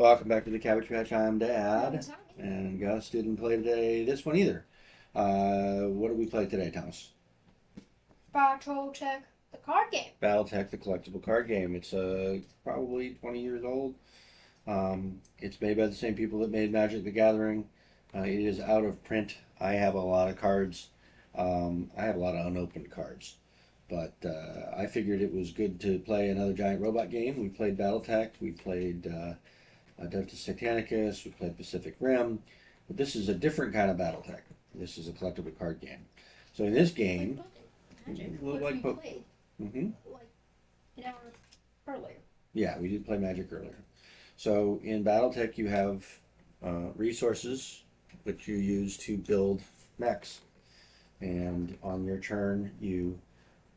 Welcome back to the Cabbage Patch. I'm Dad, and Gus didn't play today. This one either. What did we play today, Thomas? Battletech, the card game. Battletech, the collectible card game. It's probably 20 years old. It's made by the same people that made Magic the Gathering. It is out of print. I have a lot of cards. I have a lot of unopened cards. But I figured it was good to play another giant robot game. We played Battletech. We played Delta Satanicus. We played Pacific Rim. But this is a different kind of Battletech. This is a collectible card game. So in this game, Magic, a little which like we played like an hour earlier. Yeah, we did play Magic earlier. So in Battletech, you have resources which you use to build mechs, and on your turn, you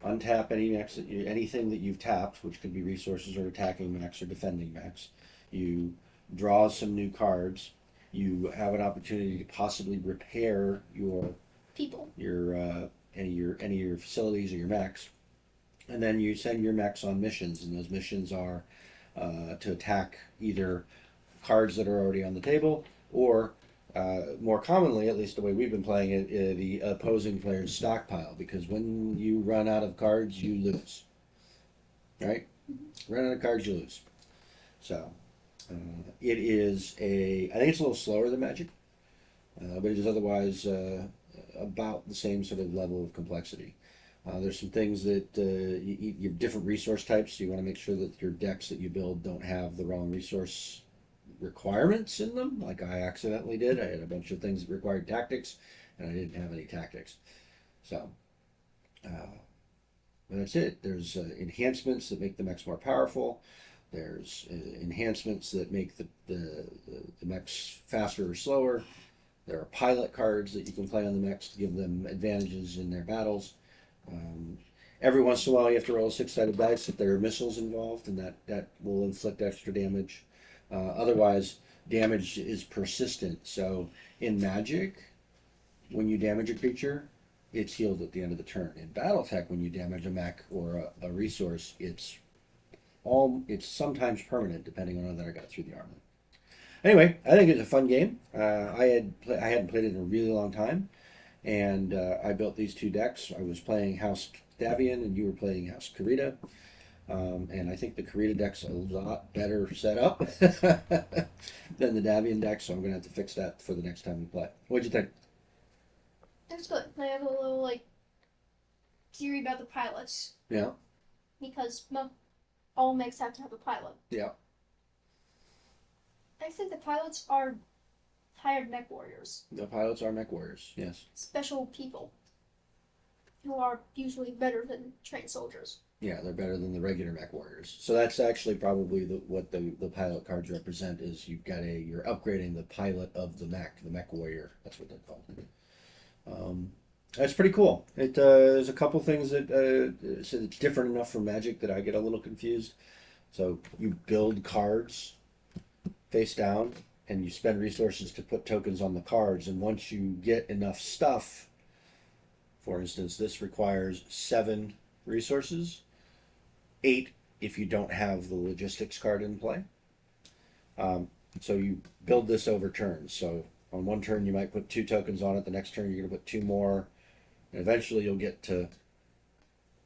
untap any mechs anything that you've tapped, which could be resources or attacking mechs or defending mechs. You draw some new cards. You have an opportunity to possibly repair your People. any of your facilities or your mechs, and then you send your mechs on missions, and those missions are to attack either cards that are already on the table or more commonly, at least the way we've been playing it, the opposing player's stockpile, because when you run out of cards, you lose. Right? Mm-hmm. Run out of cards, you lose. So it is I think it's a little slower than Magic, but it is otherwise about the same sort of level of complexity. There's some things that you have different resource types, so you want to make sure that your decks that you build don't have the wrong resource requirements in them, like I accidentally did. I had a bunch of things that required tactics, and I didn't have any tactics. So, but that's it. There's enhancements that make the mechs more powerful. There's enhancements that make the mechs faster or slower. There are pilot cards that you can play on the mechs to give them advantages in their battles. Every once in a while, you have to roll a six-sided dice if there are missiles involved, and that will inflict extra damage. Otherwise, damage is persistent. So in Magic, when you damage a creature, it's healed at the end of the turn. In BattleTech, when you damage a mech or a resource, it's sometimes permanent, depending on whether I got through the armor. Anyway, I think it's a fun game. I hadn't played it in a really long time, and I built these two decks. I was playing House Davian, and you were playing House Karita. And I think the Karita deck's a lot better set up than the Davian deck, so I'm going to have to fix that for the next time we play. What'd you think? That's good. I have a little theory about the pilots Yeah, because all mechs have to have a pilot. yeah. I think the pilots are hired mech warriors, The pilots are mech warriors, yes. special people who are usually better than trained soldiers. Yeah, they're better than the regular mech warriors. So that's actually probably what the pilot cards represent is you're upgrading the pilot of the mech warrior. That's what they're called. That's pretty cool. There's a couple things that so it's different enough from Magic that I get a little confused. So you build cards face down, and you spend resources to put tokens on the cards. And once you get enough stuff, for instance, this requires 7 resources, 8 if you don't have the logistics card in play. So you build this over turns. So on one turn you might put 2 tokens on it. The next turn you're going to put 2 more, and eventually you'll get to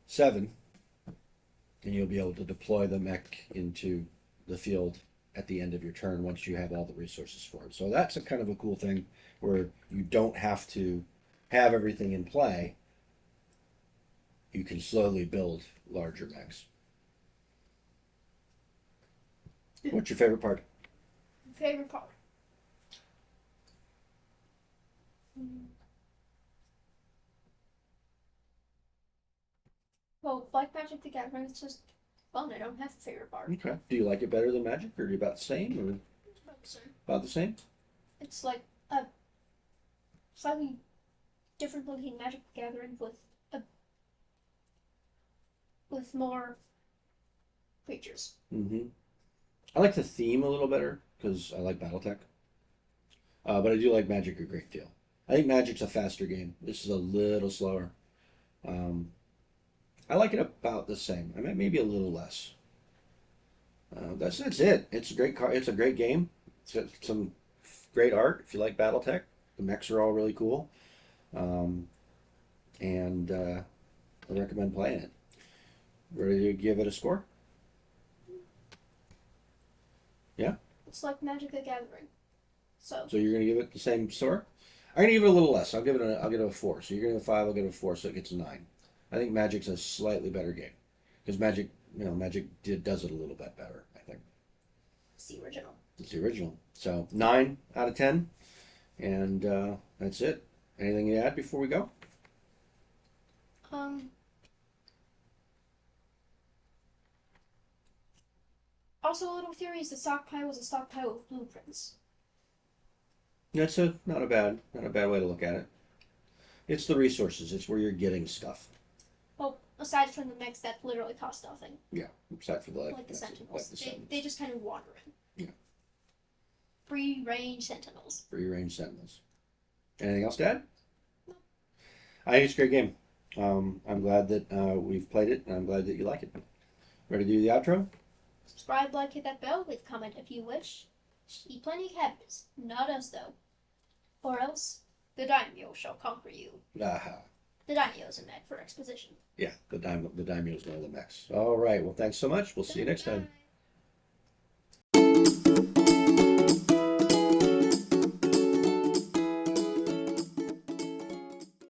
7, and you'll be able to deploy the mech into the field at the end of your turn once you have all the resources for it. So that's a kind of a cool thing where you don't have to have everything in play. You can slowly build larger mechs. What's your favorite part? Favorite part. Well, like Magic the Gathering, it's just fun. I don't have a favorite part. Okay. Do you like it better than Magic, or are you about the same, or It's about the same. about the same? It's like a slightly different looking Magic the Gathering with more creatures. Mm-hmm. I like the theme a little better because I like BattleTech, but I do like Magic a great deal. I think Magic's a faster game. This is a little slower. Um, I like it about the same. I mean, maybe a little less. That's it. It's a great car. It's a great game. It's got some great art. If you like BattleTech, the mechs are all really cool, um, and I recommend playing it. Ready to give it a score? Yeah. It's like Magic the Gathering. So So you're gonna give it the same score? I'm gonna give it a little less. I'll give it a 4. So you're gonna give it a 5. I'll give it a 4. So it gets a 9. I think Magic's a slightly better game because does it a little bit better. I think it's the original. it's the original. So 9 out of 10, and that's it. Anything you add before we go? Um. Also, a little theory is the stockpile was a stockpile of blueprints. That's not a bad way to look at it. It's the resources. It's where you're getting stuff. Well, aside from the mechs that literally cost nothing. Yeah, except for Like the Sentinels. They just kind of wander in. Yeah. Free range Sentinels. Free range Sentinels. Anything else to add? No. I think it's a great game. I'm glad that we've played it, and I'm glad that you like it. Ready to do the outro? Subscribe, like, hit that bell, leave a comment if you wish. Eat plenty of cabbages. Not us, though. Or else, the daimyo shall conquer you. Aha. The daimyo is a mech for exposition. Yeah, the daimyo is one of the mechs. All right. Well, thanks so much. We'll see you next time. Bye.